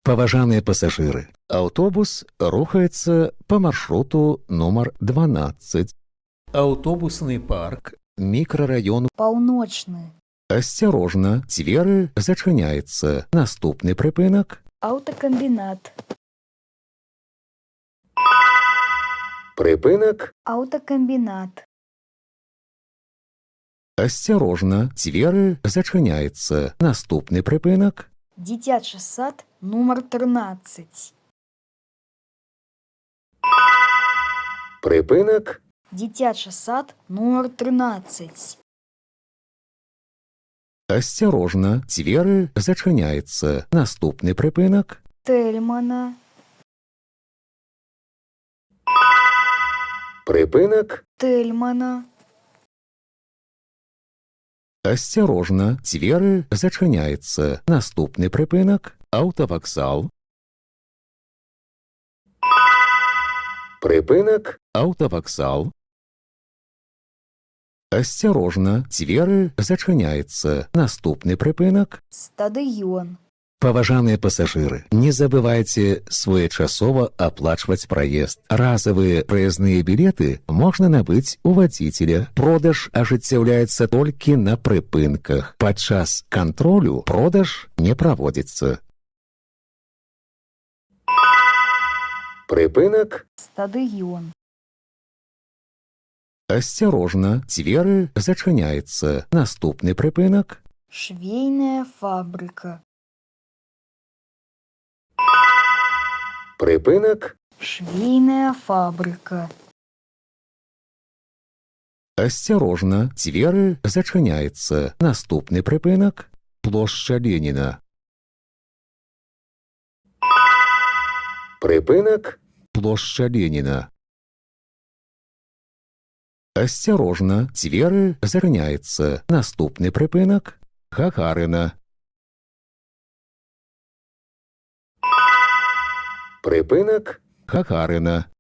Паважаныя пасажыры, аўтобус рухаецца па маршруту нумар 12. Аўтобусны парк, мікрараён Паўночны. Асцярожна, дзверы зачыняецца. Наступны прыпынак. Аўтакамбінат. Прыпынак. Аўтакамбінат. Асцярожна, дзверы зачыняецца. Наступны прыпынак. Дзіцячы сад нумар 13. Прыпынак. Дзіцячы сад нумар 13. Асцярожна, дзверы зачыняецца. Наступны прыпынак. Тэльмана. Прыпынак. Тэльмана. Асцярожна, дзверы зачыняецца. Наступны прыпынак. Аўтавакзал. Прыпынак. Аўтавакзал. Асцярожна, дзверы зачыняецца. Наступны прыпынак. Стадыён. Паважаныя пасажыры, не забывайце своечасова аплачваць праезд. Разавыя праязныя білеты можна набыць у вадзіцеля. Продаж ажыццяўляецца толькі на прыпынках. Падчас кантролю продаж не праводзіцца. Прыпынак. Стадыён. Асцярожна, дзверы зачыняецца. Наступны прыпынак. Швейная фабрыка. Прыпынак. Швейная фабрыка. Асцярожна, дзверы зачыняецца. Наступны прыпынак. Плошча Леніна. Прыпынак. Плошча Леніна. Асцярожна, дзверы зачыняецца. Наступны прыпынак. Гагарына. Прыпынак. Гагарына.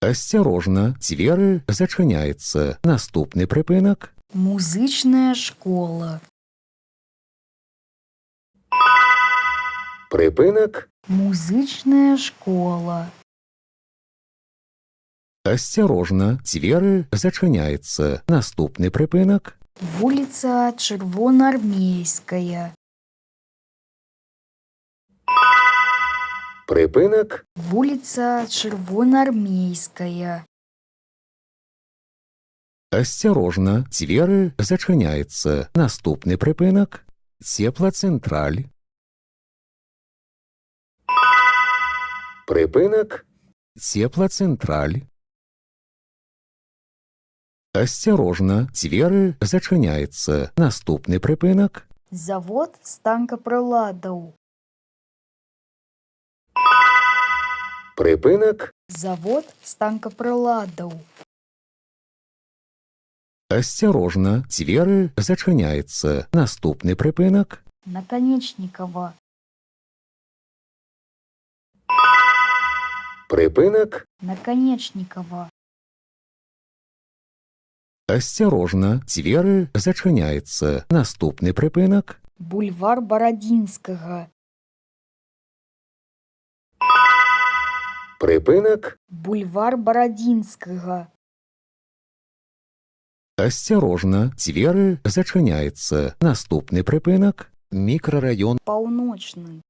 Асцярожна, дзверы зачыняецца. Наступны прыпынак. Музычная школа. Прыпынак. Музычная школа. Асцярожна, дзверы зачыняецца. Наступны прыпынак. Вуліца Чырвонаармейская. Прыпынак. Вуліца Чырвонаармейская. Асцярожна, дзверы зачыняецца. Наступны прыпынак. Цеплацэнтраль. Прыпынак. Цеплацэнтраль. Асцярожна, дзверы зачыняецца. Наступны прыпынак. Завод станкапрыладаў. Прыпынак. Завод станкапрыладаў. Асцярожна, дзверы зачыняецца. Наступны прыпынак. Наканечнікава. Прыпынак. Наканечнікава. Асцярожна, дзверы зачыняецца. Наступны прыпынак. Бульвар Барадзінскага. Прыпынак. Бульвар Барадзінскага. Асцярожна, дзверы зачыняецца. Наступны прыпынак. Мікрараён Паўночны.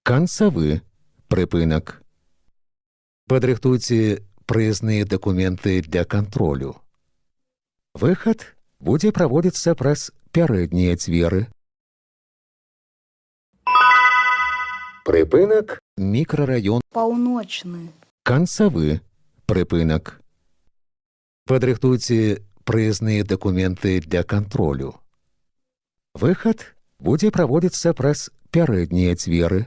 Канцавы прыпынак. Падрыхтуйце праязныя дакументы для кантролю. Выхад будзе праводзіцца праз пярэднія дзверы. Прыпынак. Мікрараён Паўночны. Канцавы прыпынак. Падрыхтуйце праязныя дакументы для кантролю. Выхад будзе праводзіцца праз пярэднія дзверы.